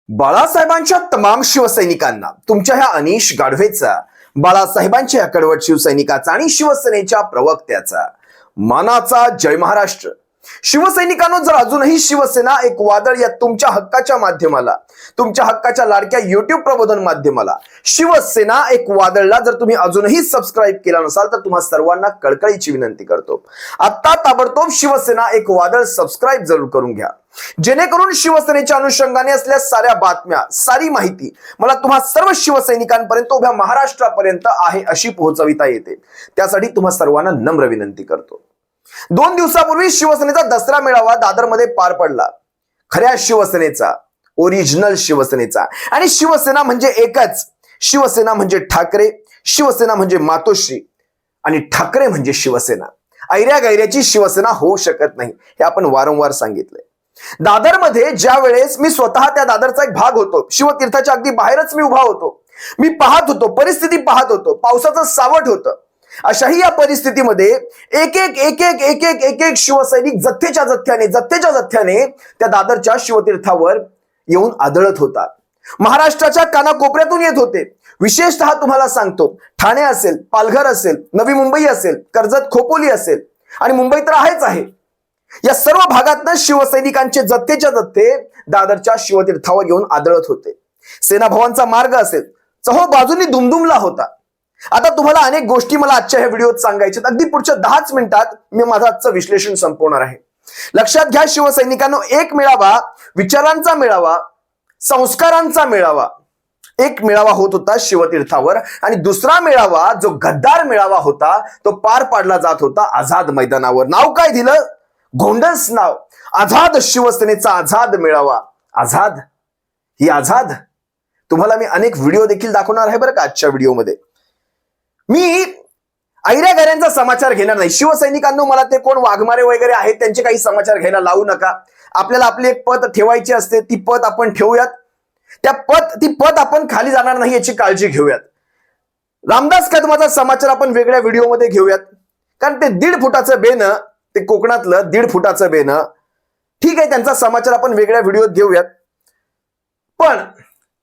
बाळासाहेबांच्या तमाम शिवसैनिकांना तुमच्या ह्या अनिश गाढवेचा, बाळासाहेबांच्या या कडवट शिवसैनिकाचा आणि शिवसेनेच्या प्रवक्त्याचा मानाचा जय महाराष्ट्र. शिवसैनिकांनो, जर अजूनही शिवसेना एक वादळ या तुमच्या हक्काच्या माध्यमाला, तुमच्या हक्काच्या लाडक्या युट्यूब प्रबोधन माध्यमाला शिवसेना एक वादळला जर तुम्ही अजूनही सबस्क्राईब केला नसाल तर तुम्हा सर्वांना कळकळीची विनंती करतो, आता ताबडतोब शिवसेना एक वादळ सबस्क्राईब जरूर करून घ्या, जेणेकरून शिवसेनेच्या अनुषंगाने असलेल्या साऱ्या बातम्या, सारी माहिती मला तुम्हा सर्व शिवसैनिकांपर्यंत, उभ्या महाराष्ट्रापर्यंत आहे अशी पोहोचविता येते. त्यासाठी तुम्हा सर्वांना नम्र विनंती करतो. 2 दिवसापूर्वी शिवसेनेचा दसरा मेळावा दादरमध्ये पार पडला. खऱ्या शिवसेनेचा, ओरिजिनल शिवसेनेचा. आणि शिवसेना म्हणजे एकच, शिवसेना म्हणजे ठाकरे, शिवसेना म्हणजे मातोश्री आणि ठाकरे म्हणजे शिवसेना. ऐऱ्या गैऱ्याची शिवसेना होऊ शकत नाही, हे आपण वारंवार सांगितलंय. दादरमध्ये ज्या वेळेस मी स्वतः त्या दादरचा एक भाग होतो, शिवतीर्थाच्या अगदी बाहेरच मी उभा होतो, मी पाहत होतो, परिस्थिती पाहत होतो, पावसाचं सावट होतं. अशाही या परिस्थितीमध्ये एक एक शिवसैनिक जथ्थेच्या जथ्याने त्या दादरच्या शिवतीर्थावर येऊन आदळत होता. महाराष्ट्राच्या कानाकोपऱ्यातून येत होते. विशेषतः तुम्हाला सांगतो, ठाणे असेल, पालघर असेल, नवी मुंबई असेल, कर्जत खोपोली असेल आणि मुंबई तर आहेच आहे, या सर्व भागातनं शिवसैनिकांचे जथ्थेच्या जथ्थे दादरच्या शिवतीर्थावर येऊन आदळत होते. सेनाभावांचा मार्ग असेल, चहो बाजूनी दुमदुमला होता. आता तुम्हाला अनेक गोष्टी मला आजच्या ह्या व्हिडिओत सांगायच्यात. अगदी पुढच्या 10च मिनिटात मी माझं आजचं विश्लेषण संपवणार आहे. लक्षात घ्या शिवसैनिकांनो, एक मेळावा, विचारांचा मेळावा, संस्कारांचा मेळावा, एक मेळावा होत होता शिवतीर्थावर आणि दुसरा मेळावा, जो गद्दार मेळावा होता, तो पार पाडला जात होता आझाद मैदानावर. नाव काय दिलं? गोंडस नाव, आझाद शिवसेनेचा आझाद मेळावा. आझाद, ही आझाद तुम्हाला मी अनेक व्हिडिओ देखील दाखवणार आहे बरं का. आजच्या व्हिडिओमध्ये मी ऐऱ्या गैऱ्यांचा समाचार घेणार नाही. शिवसैनिकांनो, मला ते कोण वाघमारे वगैरे आहेत त्यांचे काही समाचार घ्यायला लावू नका. आपल्याला आपली एक पत ठेवायची असते, ती पत आपण ठेवूयात. ती पत आपण खाली जाणार नाही याची काळजी घेऊयात. रामदास कदमाचा समाचार आपण वेगळ्या व्हिडिओमध्ये घेऊयात, कारण ते 1.5 फुटाचं बेनं, ते कोकणातलं 1.5 फुटाचं बेनं, ठीक आहे, त्यांचा समाचार आपण वेगळ्या व्हिडिओत घेऊयात. पण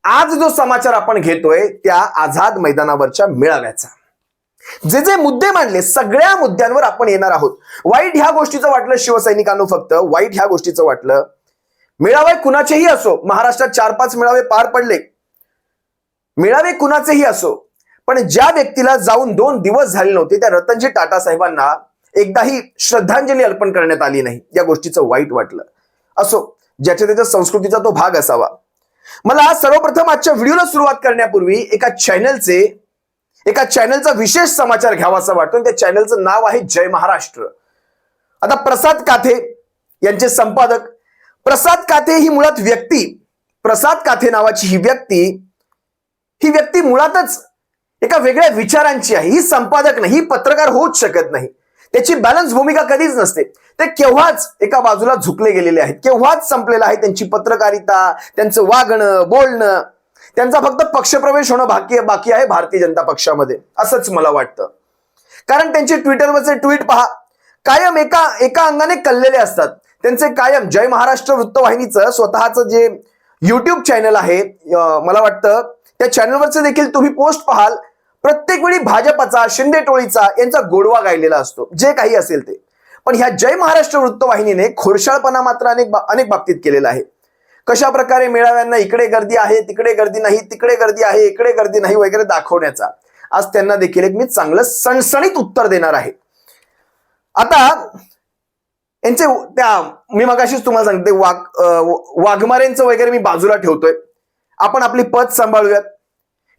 आज जो समाचार आपण घेतोय त्या आझाद मैदानावरच्या मेळाव्याचा, जे जे मुद्दे मांडले, सगळ्या मुद्द्यांवर आपण येणार आहोत. वाईट ह्या गोष्टीचं वाटलं शिवसैनिकांनो, फक्त वाईट ह्या गोष्टीचं वाटलं, मेळावे कुणाचेही असो, महाराष्ट्रात 4-5 मेळावे पार पडले, मेळावे कुणाचेही असो, पण ज्या व्यक्तीला जाऊन 2 दिवस झाले नव्हते, त्या रतनजी टाटा साहेबांना एकदाही श्रद्धांजली अर्पण करण्यात आली नाही, या गोष्टीचं वाईट वाटलं. असो, ज्याच्या त्याच्या संस्कृतीचा तो भाग असावा. मला सर्वप्रथम आजच्या व्हिडिओला सुरुवात करण्यापूर्वी एका चॅनलचा विशेष समाचार घ्यावा असं वाटतो. त्या चॅनलचं नाव आहे जय महाराष्ट्र. आता प्रसाद काथे यांचे संपादक, प्रसाद काथे ही मुळात व्यक्ती, प्रसाद काथे नावाची ही व्यक्ती मुळातच एका वेगळ्या विचारांची आहे. ही संपादक नाही, ही पत्रकार होऊच शकत नाही. त्याची बॅलन्स भूमिका कधीच नसते. ते केव्हाच एका बाजूला झुकले गेलेले आहेत, केव्हाच संपलेलं आहे त्यांची पत्रकारिता, त्यांचं वागणं, बोलणं. त्यांचा फक्त पक्षप्रवेश होणं बाकी आहे भारतीय जनता पक्षामध्ये, असंच मला वाटतं. कारण त्यांचे ट्विटरवरचे ट्विट पहा, कायम एका अंगाने कललेले असतात. त्यांचे कायम जय महाराष्ट्र वृत्तवाहिनीचं स्वतःचं जे युट्यूब चॅनल आहे, मला वाटतं त्या चॅनलवरचे देखील तुम्ही पोस्ट पाहाल, प्रत्येक वेळी भाजपचा, शिंदे टोळीचा यांचा गोडवा गायलेला असतो, जे काही असेल ते. पण ह्या जय महाराष्ट्र वृत्तवाहिनीने खोडसाळपणा मात्र अनेक बाबतीत केलेला आहे. कशा प्रकारे मेळाव्यांना इकडे गर्दी आहे, तिकडे गर्दी नाही, तिकडे गर्दी आहे, इकडे गर्दी नाही वगैरे दाखवण्याचा. आज त्यांना देखील एक मी चांगलं सणसणीत उत्तर देणार आहे. आता यांचे मी मगाशीच तुम्हाला सांगते, वाघमारेंचं वगैरे मी बाजूला ठेवतोय. आपण आपली पद सांभाळूयात.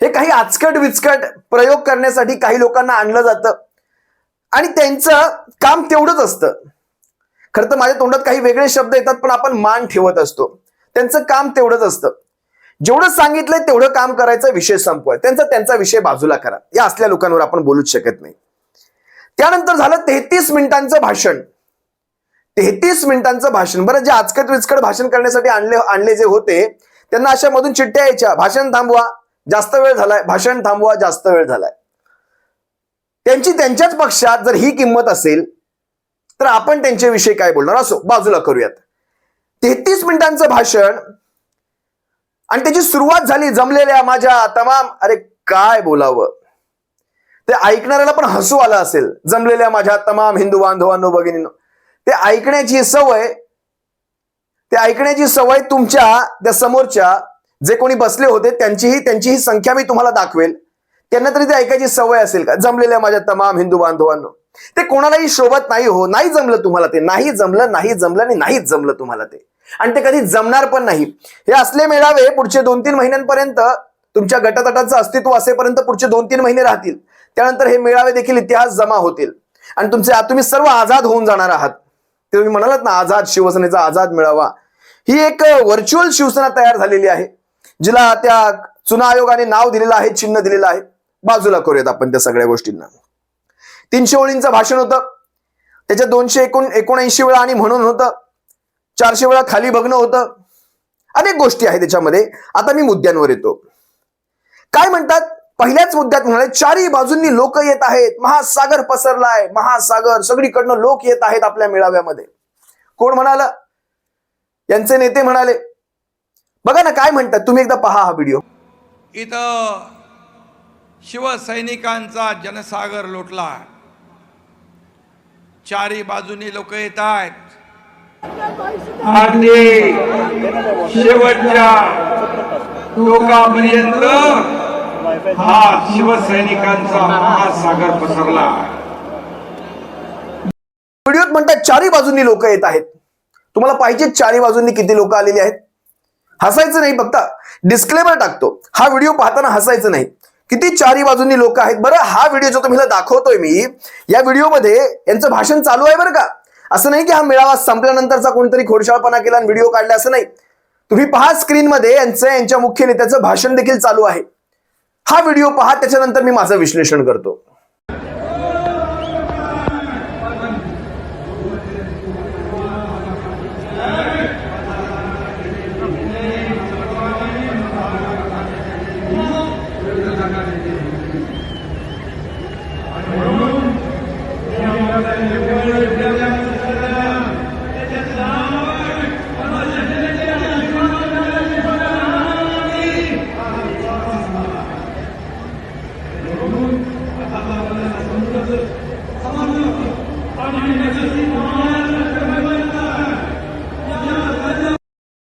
हे काही आचकट विचकट प्रयोग करण्यासाठी काही लोकांना आणलं जातं आणि त्यांचं काम तेवढंच असतं. खरं तर माझ्या तोंडात काही वेगळे शब्द येतात, पण आपण मान ठेवत असतो. त्यांचं काम तेवढंच असतं, जेवढं सांगितलंय तेवढं काम करायचं, विषय संपवाय, त्यांचा विषय बाजूला करा. या असल्या लोकांवर आपण बोलूच शकत नाही. त्यानंतर झालं 33 मिनिटांचं भाषण. 33 मिनिटांचं भाषण. बरं, जे आचकट विचकट भाषण करण्यासाठी आणले जे होते, त्यांना अशा मधून चिठ्ठ्या यायच्या, भाषण थांबवा, जास्त वेळ झालाय, भाषण थांबवा, जास्त वेळ झालाय. त्यांच्याच पक्षात जर ही किंमत असेल तर आपण त्यांच्याविषयी काय बोलणार. असो, बाजूला करूयात. 33 मिनिटांचं भाषण आणि त्याची सुरुवात झाली जमलेल्या माझ्या तमाम, अरे काय बोलावं, ते ऐकणाऱ्याला पण हसू आलं असेल. जमलेल्या माझ्या तमाम हिंदू बांधवांनो भगिनींनो, ते ऐकण्याची सवय तुमच्या त्या समोरच्या जे कोणी बसले होते त्यांचीही संख्या मी तुम्हाला दाखवेल. त्यांना तरी ते ऐकायची सवय असेल का? जमलेल्या माझ्या तमाम हिंदू बांधवांनो, ते कोणालाही शोभत नाही हो. नाही जमलं तुम्हाला ते, नाही जमलं आणि नाहीच जमलं तुम्हाला ते, आणि ते कधी जमणार पण नाही. हे असले मेळावे पुढचे 2-3 महिन्यांपर्यंत, तुमच्या गटतटाचं अस्तित्व असेपर्यंत पुढचे 2-3 महिने राहतील. त्यानंतर हे मेळावे देखील इतिहास जमा होतील आणि तुम्ही सर्व आझाद होऊन जाणार आहात. ते तुम्ही म्हणालात ना, आझाद शिवसेनेचा आझाद मेळावा, ही एक व्हर्च्युअल शिवसेना तयार झालेली आहे, जिला त्या चुना आयोगाने नाव दिलेलं आहे, चिन्ह दिलेलं आहे. बाजूला करूयात आपण त्या सगळ्या गोष्टींना. 300 ओळींचं भाषण होतं, त्याच्यात 279 वेळा आणि म्हणून होतं, 400 वेळा खाली बघणं होतं, अनेक गोष्टी आहेत त्याच्यामध्ये. आता मी मुद्द्यांवर येतो. काय म्हणतात? पहिल्याच मुद्द्यात म्हणाले, चारही बाजूंनी लोक येत आहेत, महासागर पसरलाय, महासागर, सगळीकडनं लोक येत आहेत आपल्या मेळाव्यामध्ये. कोण म्हणालं? यांचे नेते म्हणाले. बघा ना काय म्हणतात, तुम्ही एकदा पहा हा व्हिडिओ. इथं शिवसैनिकांचा जनसागर लोटला, चारी बाजूनी लोक येत आहेत, अगदी शेवटच्या टोकापर्यंत हा शिवसैनिकांचा महासागर पसरला. व्हिडिओत म्हणतात चारी बाजूंनी लोक येत आहेत. तुम्हाला पाहिजे चारी बाजूंनी किती लोक आलेली आहेत? हसायचं नाही, फक्त डिस्क्लेमर टाकतो, हा व्हिडिओ पाहताना हसायचं नाही. किती चारी बाजूंनी लोक आहेत. बरं, हा व्हिडिओ जो तुम्हाला दाखवतोय मी, या व्हिडिओमध्ये यांचं भाषण चालू आहे बरं का. असं नाही की हा मेळावा संपल्यानंतरचा कोणतरी खोडशाळपणा केला आणि व्हिडिओ काढला, असं नाही. तुम्ही पहा स्क्रीनमध्ये यांच्या मुख्य नेत्याचं भाषण देखील चालू आहे. हा व्हिडिओ पहा, त्याच्यानंतर मी माझं विश्लेषण करतो.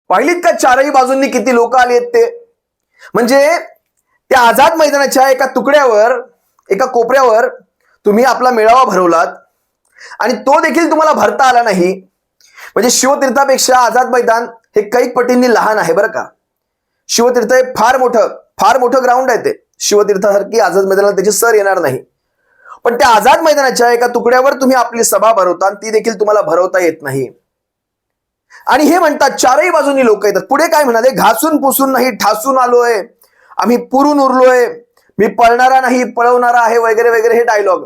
पाहिलीत का चारही बाजूंनी किती लोक आली आहेत ते? म्हणजे त्या आझाद मैदानाच्या एका तुकड्यावर, एका कोपऱ्यावर तुम्ही आपला मेळावा भरवलात आणि तो देखील तुम्हाला भरता आला नाही. म्हणजे शिवतीर्थापेक्षा आझाद मैदान हे कैक पटींनी लहान आहे बरं का. शिवतीर्थ हे फार मोठं ग्राउंड आहे. ते शिवतीर्थासारखी आझाद मैदानाला त्याची सर येणार नाही. पण त्या आझाद मैदानाच्या एका तुकड्यावर तुम्ही आपली सभा भरवता आणि ती देखील तुम्हाला भरवता येत नाही. आणि हे म्हणतात चारही बाजूंनी लोक येतात. पुढे काय म्हणाले? घासून पुसून नाही ठासून आलोय, आम्ही पुरून उरलोय, मी पळणारा नाही पळवणारा आहे, वगैरे वगैरे हे डायलॉग.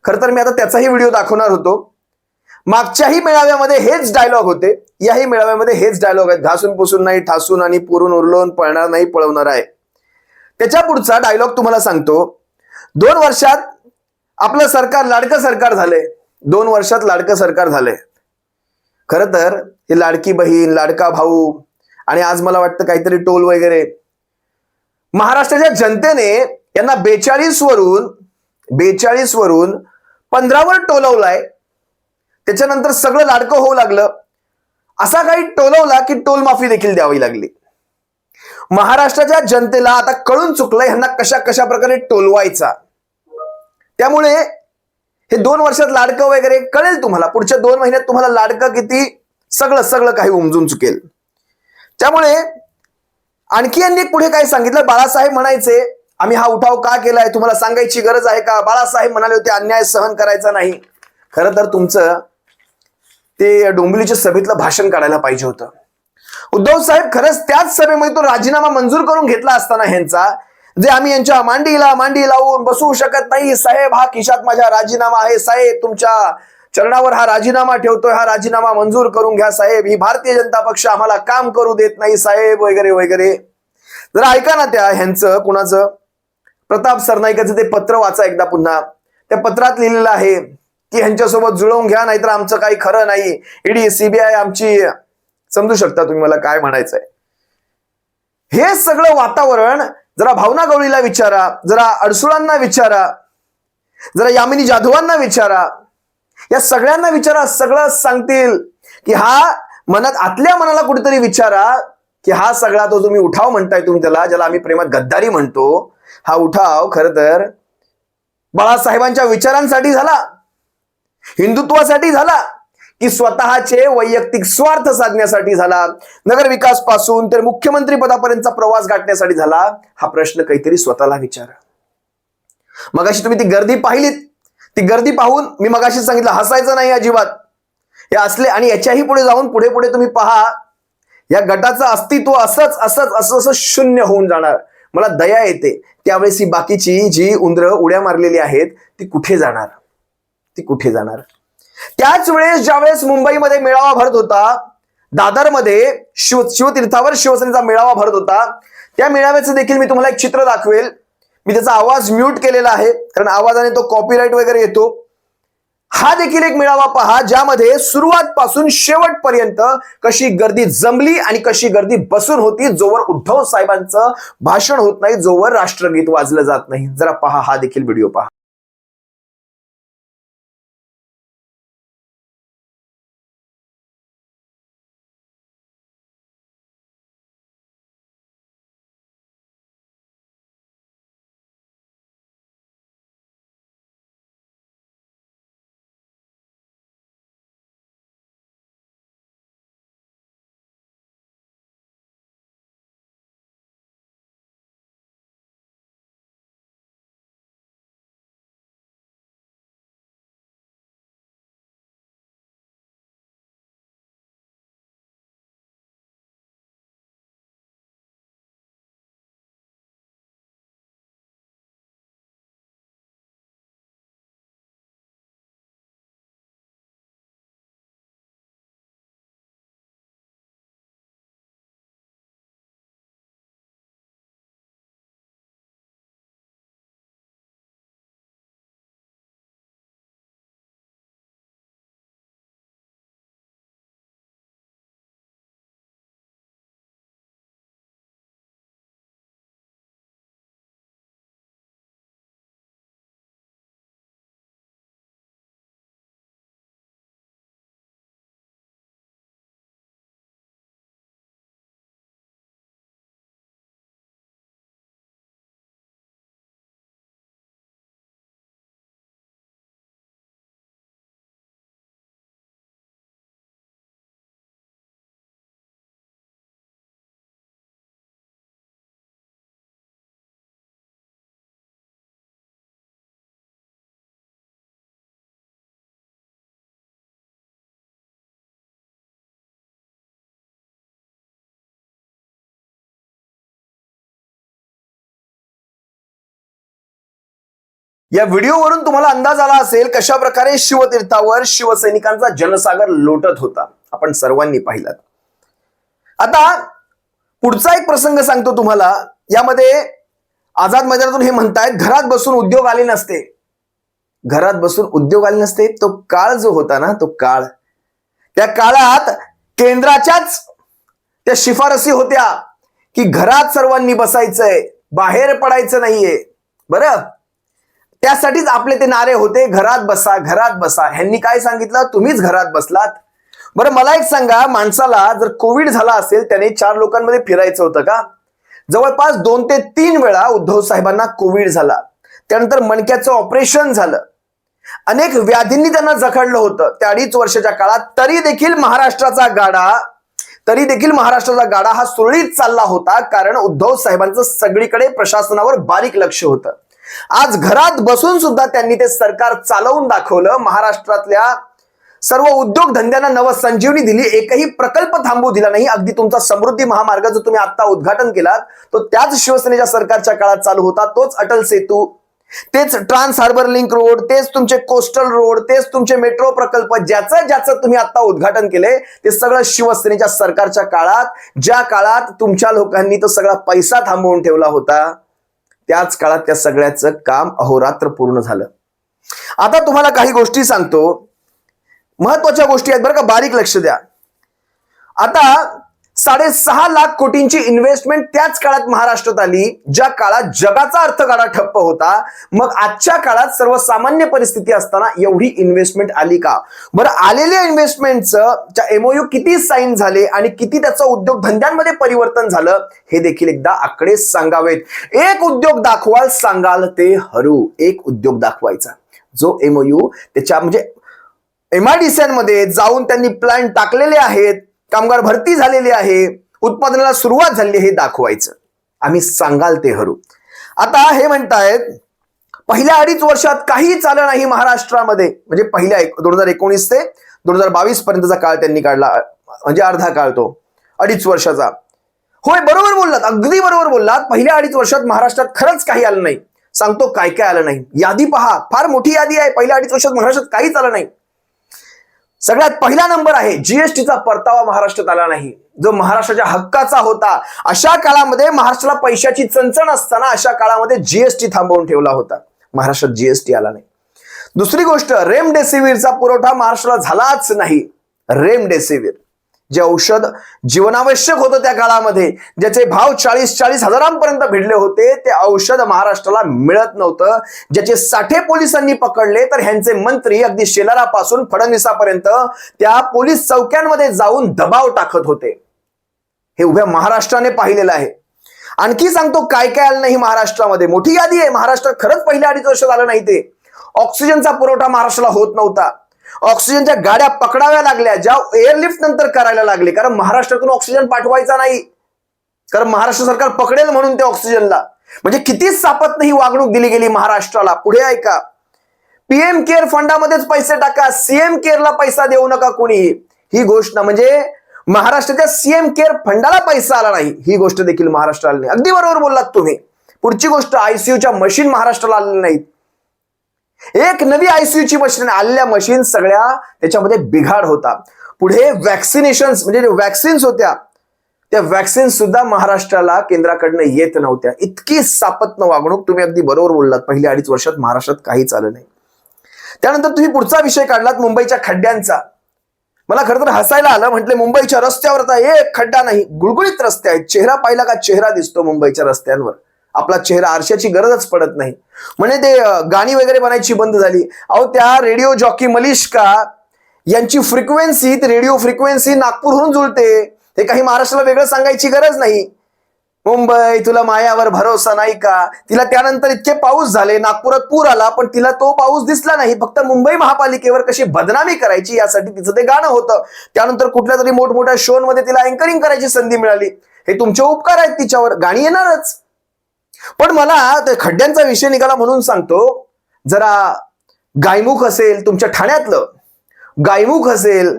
खर तर मी आता त्याचाही व्हिडिओ दाखवणार होतो. मागच्याही मेळाव्यामध्ये हेच डायलॉग होते, याही मेळाव्यामध्ये हेच डायलॉग आहेत. घासून पुसून नाही ठासून आणि पुरून उरलो, पळणार नाही पळवणार आहे. त्याच्या पुढचा डायलॉग तुम्हाला सांगतो. 2 वर्षात आपलं सरकार लाडकं सरकार झालंय. 2 वर्षात लाडकं सरकार झालंय. खरं तर हे लाडकी बहीण, लाडका भाऊ आणि आज मला वाटतं काहीतरी टोल वगैरे, महाराष्ट्राच्या जनतेने यांना 42 वरून 15 वर टोलवलाय. त्याच्यानंतर सगळं लाडकं होऊ लागलं. असा काही टोलवला की टोल माफी देखील द्यावी लागली. महाराष्ट्राच्या जनतेला आता कळून चुकलंय ह्यांना कशा प्रकारे टोलवायचा. त्यामुळे हे 2 वर्षात लाडकं वगैरे कळेल तुम्हाला. पुढच्या 2 महिन्यात तुम्हाला लाडकं किती, सगळं काही उमजून चुकेल. त्यामुळे आणखी यांनी पुढे काय सांगितलं? बाळासाहेब म्हणायचे, आम्ही हा उठाव का केलाय तुम्हाला सांगायची गरज आहे का? बाळासाहेब म्हणाले होते अन्याय सहन करायचा नाही. खरं तर तुमचं ते डोंबिवलीच्या सभेतलं भाषण काढायला पाहिजे होतं. उद्धव साहेब खरंच त्याच सभेमध्ये तो राजीनामा मंजूर करून घेतला असताना ह्यांचा, जे आम्ही यांच्या मांडी लावून बसू शकत नाही साहेब, हा खिशात माझ्या राजीनामा आहे साहेब, तुमच्या चरणावर हा राजीनामा ठेवतोय, हा राजीनामा मंजूर करून घ्या साहेब, ही भारतीय जनता पक्ष आम्हाला काम करू देत नाही साहेब, वगैरे वगैरे. जरा ऐका ना त्या ह्यांचं, कुणाचं, प्रताप सरनाईकाचं ते पत्र वाचा एकदा पुन्हा. त्या पत्रात लिहिलेलं आहे की ह्यांच्यासोबत जुळवून घ्या, नाहीतर आमचं काही खरं नाही. ईडी, सीबीआय आमची, समजू शकता तुम्ही मला काय म्हणायचंय. हे सगळं वातावरण जरा भावना गवळीला विचारा, जरा अडसुळांना विचारा, जरा यामिनी जाधवांना विचारा, या सगळ्यांना विचारा, सगळं सांगतील की हा मनात आतल्या मनाला कुठेतरी विचारा की हा सगळा तो तुम्ही उठाव म्हणताय तुम्ही त्याला, ज्याला आम्ही प्रेमात गद्दारी म्हणतो, हा उठाव खरं तर बाळासाहेबांच्या विचारांसाठी झाला, हिंदुत्वासाठी झाला की स्वतःचे वैयक्तिक स्वार्थ साधण्यासाठी झाला, नगर विकास पासून तर मुख्यमंत्री पदापर्यंतचा प्रवास गाठण्यासाठी झाला? हा प्रश्न काहीतरी स्वतःला विचारा. मगाशी तुम्ही ती गर्दी पाहिलीत, ती गर्दी पाहून मी मगाशी सांगितलं हसायचं नाही अजिबात. हे असले आणि याच्याही पुढे जाऊन पुढे पुढे तुम्ही पहा, या गटाचं अस्तित्व असंच असंच असं असं शून्य होऊन जाणार. मला दया येते त्यावेळेस ही बाकीची जी उंदरं उड्या मारलेली आहेत ती कुठे जाणार, ती कुठे जाणार? त्याच वेळेस ज्यावेळेस मुंबईमध्ये मेळावा भरत होता, दादरमध्ये शिवतीर्थावर शिवसेनेचा मेळावा भरत होता, त्या मेळाव्याचं देखील मी तुम्हाला एक चित्र दाखवेल. मी त्याचा आवाज म्यूट केलेला आहे कारण आवाजाने तो कॉपीराईट वगैरे येतो. हा देखील एक मेळावा पहा ज्यामध्ये सुरुवात पासून शेवटपर्यंत कशी गर्दी जमली आणि कशी गर्दी बसून होती, जोवर उद्धव साहेबांचं भाषण होत नाही, जोवर राष्ट्रगीत वाजलं जात नाही. जरा पहा, हा देखील व्हिडिओ पहा. या व्हिडिओवरून तुम्हाला अंदाज आला असेल कशा प्रकारे शिवतीर्थावर शिवसैनिकांचा जनसागर लोटत होता. आपण सर्वांनी पाहिलं. आता पुढचा एक प्रसंग सांगतो तुम्हाला. यामध्ये आझाद मैदानातून हे म्हणतायत घरात बसून उद्योग आले नसते, घरात बसून उद्योग आले नसते. तो काळ जो होता ना, तो काळ, त्या काळात केंद्राच्याच त्या शिफारसी होत्या की घरात सर्वांनी बसायचंय, बाहेर पडायचं नाहीये. बरं, त्यासाठीच आपले ते नारे होते, घरात बसा, घरात बसा. ह्यांनी काय सांगितलं? तुम्हीच घरात बसलात. बरं, मला एक सांगा, माणसाला जर कोविड झाला असेल, त्याने 4 लोकांमध्ये फिरायचं होतं का? जवळपास 2 ते 3 वेळा उद्धव साहेबांना कोविड झाला. त्यानंतर मणक्याचं ऑपरेशन झालं, अनेक व्याधींनी त्यांना जखडलं होतं त्या 2.5 वर्षाच्या काळात. तरी देखील महाराष्ट्राचा गाडा हा सुरळीत चालला होता, कारण उद्धव साहेबांचं सगळीकडे प्रशासनावर बारीक लक्ष होतं. आज घरात बसून सुद्धा त्यांनी ते सरकार चालवून दाखवलं. महाराष्ट्रातल्या सर्व उद्योगधंद्यांना नवसंजीवनी दिली, एकही प्रकल्प थांबू दिला नाही. अगदी तुमचा समृद्धी महामार्ग जो तुम्ही आता उद्घाटन केलात, तो त्याच शिवसेनेच्या सरकारच्या काळात चालू होता. तोच अटल सेतू, तेच ट्रान्स हार्बर लिंक रोड, तेच तुमचे कोस्टल रोड, तेच तुमचे मेट्रो प्रकल्प, ज्याचं तुम्ही आता उद्घाटन केले, ते सगळं शिवसेनेच्या सरकारच्या काळात, ज्या काळात तुमच्या लोकांनी तो सगळा पैसा थांबवून ठेवला होता, त्याच काळात त्या सगळ्याचं काम अहोरात्र पूर्ण झालं. आता तुम्हाला काही गोष्टी सांगतो, महत्वाच्या गोष्टी आहेत बरं का, बारीक लक्ष द्या. आता 6.5 लाख कोटींची इन्व्हेस्टमेंट त्याच काळात महाराष्ट्रात आली ज्या काळात जगाचा अर्थगाडा ठप्प होता. मग आजच्या काळात सर्वसामान्य परिस्थिती असताना एवढी इन्व्हेस्टमेंट आली का? बरं, आलेल्या इन्व्हेस्टमेंटचं एमओयू किती साईन झाले आणि किती त्याचं उद्योगधंद्यांमध्ये परिवर्तन झालं हे देखील एकदा आकडे सांगावेत. एक उद्योग दाखवाल सांगाल ते हरू. एक उद्योग दाखवायचा जो एमओयू त्याच्या म्हणजे एमआयडीसीमध्ये जाऊन त्यांनी प्लॅन टाकलेले आहेत, कामगार भरती झालेली आहे, उत्पादनाला सुरुवात झाली, हे दाखवायचं. आम्ही सांगाल ते हरू. आता हे म्हणतायत पहिल्या 2.5 वर्षात काही चाललं नाही महाराष्ट्रामध्ये. म्हणजे पहिल्या 2019 ते 2022 पर्यंतचा काळ त्यांनी काढला, म्हणजे अर्धा काळ तो 2.5 वर्षाचा. होय, बरोबर बोललात, अगदी बरोबर बोललात. पहिल्या 2.5 वर्षात महाराष्ट्रात खरंच काही आलं नाही. सांगतो काय काय आलं नाही. यादी पहा, फार मोठी यादी आहे. पहिल्या 2.5 वर्षात महाराष्ट्रात काहीच आलं नाही. सगळ्यात पहिला नंबर आहे जीएसटीचा परतावा महाराष्ट्रात आला नाही, जो महाराष्ट्राच्या हक्काचा होता. अशा काळामध्ये महाराष्ट्राला पैशाची चणचण असताना अशा काळामध्ये जीएसटी थांबवून ठेवला होता. महाराष्ट्रात जीएसटी आला नाही. दुसरी गोष्ट, रेमडेसिवीरचा पुरवठा महाराष्ट्राला झालाच नाही. रेमडेसिवीर जे औषध जीवनावश्यक होतं त्या काळामध्ये, ज्याचे भाव 40 हजारांपर्यंत भिडले होते, ते औषध महाराष्ट्राला मिळत नव्हतं. ज्याचे साठे पोलिसांनी पकडले तर ह्यांचे मंत्री अगदी शेलारापासून फडणवीसापर्यंत त्या पोलीस चौक्यांमध्ये जाऊन दबाव टाकत होते. हे उभ्या महाराष्ट्राने पाहिलेलं आहे. आणखी सांगतो काय काय आलं नाही महाराष्ट्रामध्ये. मोठी यादी आहे. महाराष्ट्रात खरंच पहिल्या 2.5 वर्षात आलं नाही ते. ऑक्सिजनचा पुरवठा महाराष्ट्राला होत नव्हता. ऑक्सिजनच्या गाड्या पकडाव्या लागल्या, ज्या एअरलिफ्ट नंतर करायला लागले, कारण महाराष्ट्रातून ऑक्सिजन पाठवायचा नाही, कारण महाराष्ट्र सरकार पकडेल म्हणून ते ऑक्सिजनला. म्हणजे किती सापत्न ही वागणूक दिली गेली महाराष्ट्राला. पुढे ऐका, पीएम केअर फंडामध्येच पैसे टाका, सीएम केअरला पैसा देऊ नका कोणीही. ही गोष्ट म्हणजे महाराष्ट्राच्या सीएम केअर फंडाला पैसा आला नाही, ही गोष्ट देखील महाराष्ट्राला नाही. अगदी बरोबर बोललात तुम्ही. पुढची गोष्ट, आयसीयूच्या मशीन महाराष्ट्राला आलेल्या नाहीत. एक नवी आयसीयूची मशीन, आलेल्या मशीन सगळ्या त्याच्यामध्ये बिघाड होता. पुढे वॅक्सिनेशन म्हणजे वॅक्सिन्स होत्या, त्या वॅक्सिन सुद्धा महाराष्ट्राला केंद्राकडनं येत नव्हत्या. इतकी सापत्न वागणूक. तुम्ही अगदी बरोबर बोललात. पहिल्या 2.5 वर्षात महाराष्ट्रात काही चाललं नाही. त्यानंतर तुम्ही पुढचा विषय काढलात मुंबईच्या खड्ड्यांचा. मला खरं तर हसायला आलं. म्हटले मुंबईच्या रस्त्यावर आता एक खड्डा नाही, गुळगुळीत रस्ते आहेत. चेहरा पाहिला का चेहरा दिसतो मुंबईच्या रस्त्यांवर. आपला चेहरा, आरशाची गरजच पडत नाही. म्हणजे ते गाणी वगैरे बनायची बंद झाली. अहो, त्या रेडिओ जॉकी मलिष्का यांची फ्रिक्वेन्सी, ती रेडिओ फ्रिक्वेन्सी नागपूरहून जुळते. हे काही महाराष्ट्राला वेगळं सांगायची गरज नाही. मुंबई तुला मायावर भरोसा नाही का. तिला त्यानंतर इतके पाऊस झाले, नागपुरात पूर आला, पण तिला तो पाऊस दिसला नाही. फक्त मुंबई महापालिकेवर कशी बदनामी करायची यासाठी तिचं ते गाणं होतं. त्यानंतर कुठल्या तरी मोठमोठ्या शोमध्ये तिला अँकरिंग करायची संधी मिळाली. हे तुमचे उपकार आहेत तिच्यावर, गाणी येणारच. पण मला ते खड्ड्यांचा विषय निघाला म्हणून सांगतो. जरा गायमुख असेल तुमच्या ठाण्यातलं, गायमुख असेल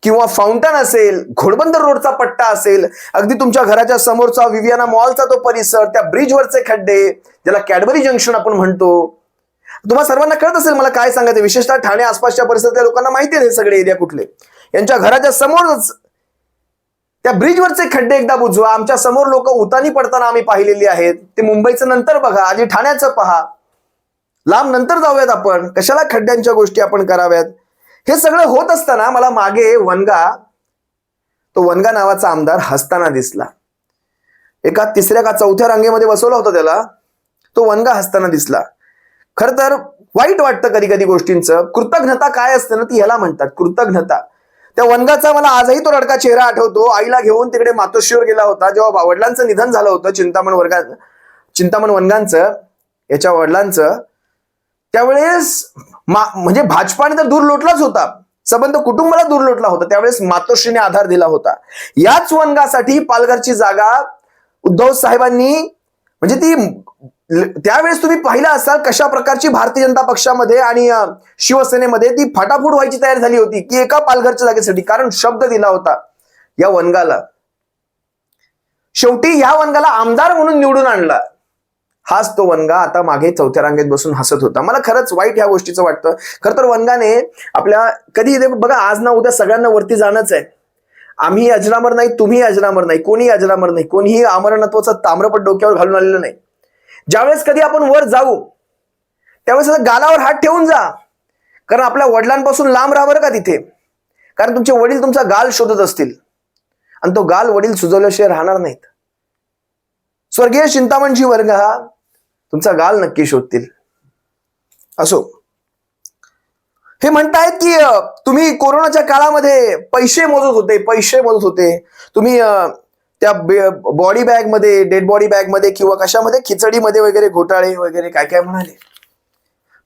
किंवा फाउंटन असेल, घोडबंदर रोडचा पट्टा असेल, अगदी तुमच्या घराच्या समोरचा विवियाना मॉलचा तो परिसर, त्या ब्रिजवरचे खड्डे, ज्याला कॅडबरी जंक्शन आपण म्हणतो, तुम्हाला सर्वांना कळत असेल मला काय सांगायचं. विशेषतः ठाणे आसपासच्या परिसरातल्या लोकांना माहिती आहे हे सगळे एरिया कुठले. यांच्या घराच्या समोरच त्या ब्रिजवरचे खड्डे एकदा बुजवा. आमच्या समोर लोक उतानी पडताना आम्ही पाहिलेली आहेत. ते मुंबईचं नंतर बघा, आधी ठाण्याचं पहा. लांब नंतर जाऊयात आपण. कशाला खड्ड्यांच्या गोष्टी आपण कराव्यात. हे सगळं होत असताना मला मागे वनगा नावाचा आमदार हसताना दिसला. एका 3ऱ्या का 4थ्या रांगेमध्ये बसवला होता त्याला. तो वनगा हसताना दिसला. खरं तर वाईट वाटतं कधी कधी गोष्टींचं. कृतज्ञता काय असते ना, ती ह्याला म्हणतात कृतज्ञता. त्या वनगाचा मला आजही तो रडका चेहरा आठवतो. आईला घेऊन तिकडे मातोश्रीवर गेला होता जेव्हा वडिलांचं निधन झालं होतं, चिंतामण वनगांचं, याच्या वडिलांचं. त्यावेळेस म्हणजे भाजपाने तर दूर लोटलाच होता, संबंध कुटुंबाला दूर लोटला होता. त्यावेळेस मातोश्रीने आधार दिला होता. याच वनगासाठी पालघरची जागा उद्धव साहेबांनी, म्हणजे ती त्यावेळेस तुम्ही पाहिलं असाल कशा प्रकारची भारतीय जनता पक्षामध्ये आणि शिवसेनेमध्ये ती फाटाफूट व्हायची तयारी झाली होती की एका पालघरच्या जागेसाठी, कारण शब्द दिला होता या वनगाला. शेवटी या वनगाला आमदार म्हणून निवडून आणला. हाच तो वनगा आता मागे 4थ्या रांगेत बसून हसत होता. मला खरंच वाईट ह्या गोष्टीचं वाटतं. खरं तर वनगाने आपल्या कधी बघा, आज ना उद्या सगळ्यांना वरती जाणंच आहे. आम्ही अजरामर नाही, तुम्ही अजरामर नाही, कोणी अजरामर नाही, कोणीही अमरनाथाचं ताम्रपट डोक्यावर घालून आलेलं नाही. ज्यावेळेस कधी आपण वर जाऊ त्यावेळेस गालावर हात ठेवून जा, कारण आपल्या वडिलांपासून लांब राहा बरं का तिथे. कारण तुमचे वडील तुमचा गाल शोधत असतील आणि तो गाल वडील सुजवल्याशिवाय राहणार नाहीत. स्वर्गीय चिंतामणजी वर्ग हा तुमचा गाल नक्की शोधतील. असो, हे म्हणतायत की तुम्ही कोरोनाच्या काळामध्ये पैसे मोजत होते तुम्ही त्या बॉडी बॅग मध्ये, डेड बॉडी बॅग मध्ये किंवा कशामध्ये, खिचडीमध्ये वगैरे घोटाळे वगैरे काय काय म्हणाले.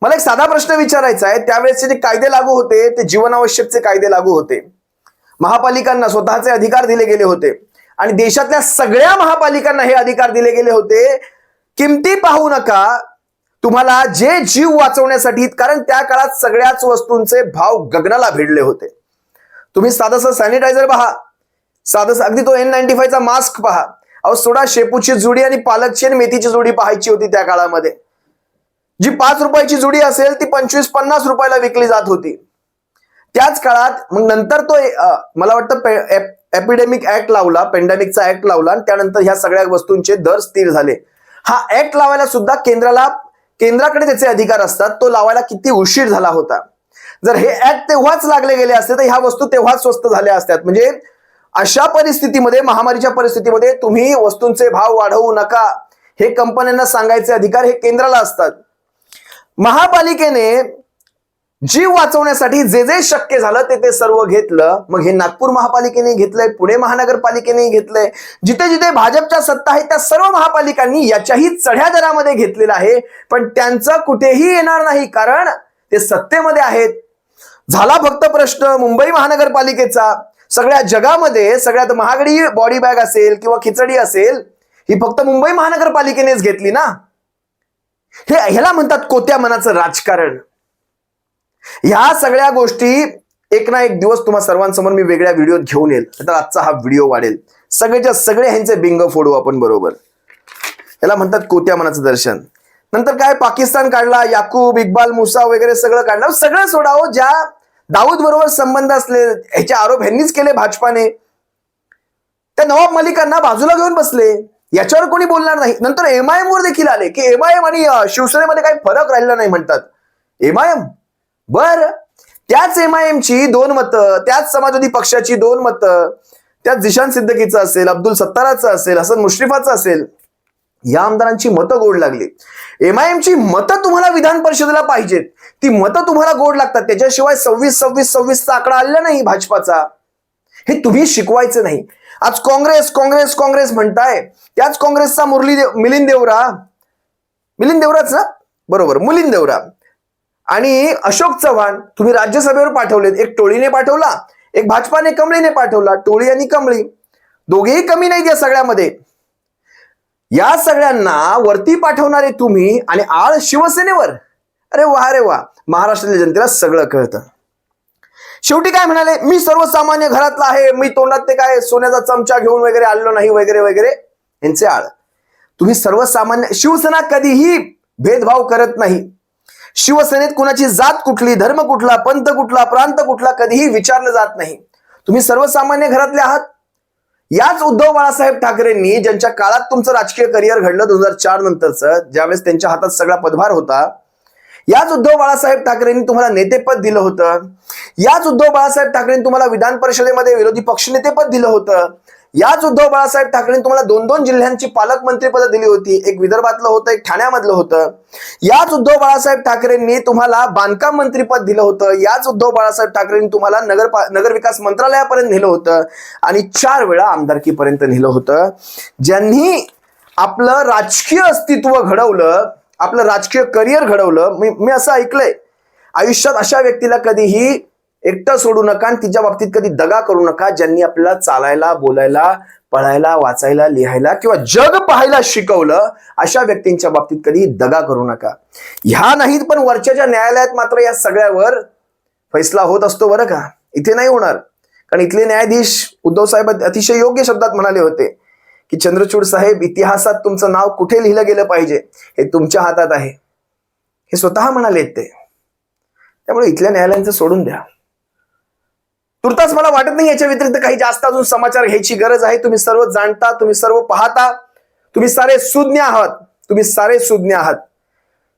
मला एक साधा प्रश्न विचारायचा आहे. त्यावेळेस जे कायदे लागू होते ते जीवनावश्यकचे कायदे लागू होते. महापालिकांना स्वतःचे अधिकार दिले गेले होते आणि देशातल्या सगळ्या महापालिकांना हे अधिकार दिले गेले होते. किमती पाहू नका, तुम्हाला जे जीव वाचवण्यासाठी, कारण त्या काळात सगळ्याच वस्तूंचे भाव गगनाला भिडले होते. तुम्ही साधंसं सॅनिटायझर पहा, साधं अगदी तो N95 चा मास्क पहा. अहो सोडा, शेपूची जुडी आणि पालकची आणि मेथीची जुडी पाहायची होती त्या काळामध्ये. जी 5 रुपयाची जुडी असेल ती 25-50 रुपयाला विकली जात होती त्याच काळात. मग नंतर तो मला वाटतं एपिडेमिक ऍक्ट लावला, पेंडेमिकचा ऍक्ट लावला आणि त्यानंतर ह्या सगळ्या वस्तूंचे दर स्थिर झाले. हा ऍक्ट लावायला सुद्धा केंद्राकडे त्याचे अधिकार असतात. तो लावायला किती उशीर झाला होता. जर हे ऍक्ट तेव्हाच लागले गेले असते तर ह्या वस्तू तेव्हाच स्वस्त झाल्या असत्यात. म्हणजे अशा परिस्थितीमध्ये, महामारीच्या परिस्थितीमध्ये तुम्ही वस्तूंचे भाव वाढवू नका हे कंपन्यांना सांगायचे अधिकार हे केंद्राला असतात. महापालिकेने जीव वाचवण्यासाठी जे जे शक्य झालं ते सर्व घेतलं. मग हे नागपूर महापालिकेने घेतलंय, पुणे महानगरपालिकेने घेतलंय, जिथे जिथे भाजपच्या सत्ता आहे त्या सर्व महापालिकांनी याच्याही चढ्या दरामध्ये घेतलेलं आहे. पण त्यांचं कुठेही येणार नाही, कारण ते सत्तेमध्ये आहेत. झाला फक्त प्रश्न मुंबई महानगरपालिकेचा. सगळ्या जगामध्ये सगळ्यात महागडी बॉडी बॅग असेल किंवा खिचडी असेल, ही फक्त मुंबई महानगरपालिकेनेच घेतली ना. ह्याला म्हणतात कोत्या मनाचं राजकारण. ह्या सगळ्या गोष्टी एक ना एक दिवस तुम्हा सर्वांसमोर मी वेगळ्या व्हिडिओत घेऊन येईल. तर आजचा हा व्हिडिओ वाढेल, सगळेच्या सगळे ह्यांचे बिंग फोडू आपण बरोबर. याला म्हणतात कोत्या मनाचं दर्शन. नंतर काय पाकिस्तान काढला, याकूब, इक्बाल मुसा वगैरे सगळं काढलं. सगळं सोडावं, ज्या दाऊद बरोबर संबंध असले ह्याचे आरोप ह्यांनीच केले भाजपाने. त्या नवाब मलिकांना बाजूला घेऊन बसले, याच्यावर कोणी बोलणार नाही. नंतर MIM वर देखील आले की MIM आणि शिवसेनेमध्ये काही फरक राहिला नाही म्हणतात. MIM बर, त्याच MIM ची 2 मतं, त्याच समाजवादी पक्षाची 2 मतं, त्याच जिशान सिद्दीकीचं असेल, अब्दुल सत्ताराचं असेल, हसन मुश्रीफाचं असेल, या आमदारांची मतं गोड लागली. MIM ची मतं तुम्हाला विधान परिषदेला पाहिजेत, ती मतं तुम्हाला गोड लागतात. त्याच्याशिवाय 26-26-26चा आकडा आलेला नाही भाजपाचा. हे तुम्ही शिकवायचं नाही. आज काँग्रेस काँग्रेस काँग्रेस म्हणताय, त्याच काँग्रेसचा मिलिंद देवराच ना, बरोबर, मिलिंद देवरा आणि अशोक चव्हाण तुम्ही राज्यसभेवर पाठवलेत. एक टोळीने पाठवला, एक भाजपाने कमळीने पाठवला. टोळी आणि कमळी दोघेही कमी नाहीत या सगळ्यामध्ये. या सगळ्यांना वरती पाठवणारे तुम्ही आणि आळ शिवसेनेवर. अरे वा रे वा, महाराष्ट्रातल्या जनतेला सगळं कळतं. शेवटी काय म्हणाले, मी सर्वसामान्य घरातला आहे, मी तोंडात ते काय सोन्याचा चमचा घेऊन वगैरे आलेलो नाही वगैरे वगैरे. यांचे आळ. तुम्ही सर्वसामान्य, शिवसेना कधीही भेदभाव करत नाही. शिवसेनेत कुणाची जात कुठली, धर्म कुठला, पंथ कुठला, प्रांत कुठला कधीही विचारलं जात नाही. तुम्ही सर्वसामान्य घरातले आहात. याच उद्धव बाळासाहेब ठाकरेंनी, ज्यांच्या काळात तुमचं राजकीय करिअर घडलं 2004 नंतरचं, ज्यावेळेस त्यांच्या हातात सगळा पदभार होता, याच उद्धव बाळासाहेब ठाकरेंनी तुम्हाला नेतेपद दिलं होतं. याच उद्धव बाळासाहेब ठाकरेंनी तुम्हाला विधान परिषदेमध्ये विरोधी पक्षनेतेपद दिलं होतं. याच उद्धव बाळासाहेब ठाकरेंनी तुम्हाला 2-2 जिल्ह्यांची पालकमंत्रीपद दिली होती. एक विदर्भातलं होतं, एक ठाण्यामधलं होतं. याच उद्धव बाळासाहेब ठाकरेंनी तुम्हाला बांधकाम मंत्रीपद दिलं होतं. याच उद्धव बाळासाहेब ठाकरेंनी तुम्हाला नगरविकास मंत्रालयापर्यंत नेलं होतं आणि 4 वेळा आमदारकीपर्यंत नेलं होतं. ज्यांनी आपलं राजकीय अस्तित्व घडवलं, आपलं राजकीय करिअर घडवलं. मी असं ऐकलंय, आयुष्यात अशा व्यक्तीला कधीही एकटं सोडू नका आणि तिच्या बाबतीत कधी दगा करू नका, ज्यांनी आपल्याला चालायला, बोलायला, पळायला, वाचायला, लिहायला किंवा जग पाहायला शिकवलं. अशा व्यक्तींच्या बाबतीत कधी दगा करू नका. ह्या नाहीत, पण वरच्या न्यायालयात मात्र या सगळ्यावर फैसला होत असतो बरं का. इथे नाही होणार, कारण इथले न्यायाधीश उद्धव साहेब अतिशय योग्य शब्दात म्हणाले होते की चंद्रचूड साहेब, इतिहासात तुमचं नाव कुठे लिहिलं गेलं पाहिजे हे तुमच्या हातात आहे. हे स्वतः म्हणाले ते. त्यामुळे इथल्या न्यायालयांचं सोडून द्या. तुर्तास मला वाटत नाही याच्या व्यतिरिक्त काही जास्त अजून समाचार घ्यायची गरज आहे. तुम्ही सर्व जाणता, तुम्ही सर्व पाहता, तुम्ही सारे सुज्ञ आहात, तुम्ही सारे सुज्ञ आहात.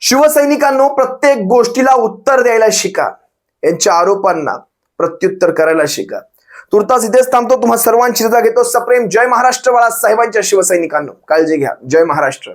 शिवसैनिकांनो, प्रत्येक गोष्टीला उत्तर द्यायला शिका. यांच्या आरोपांना प्रत्युत्तर करायला शिका. तुर्तास इथेच थांबतो. तुम्हा सर्वांची रजा घेतो. सप्रेम जय महाराष्ट्र. बाळासाहेबांच्या शिवसैनिकांनो काळजी घ्या. जय महाराष्ट्र.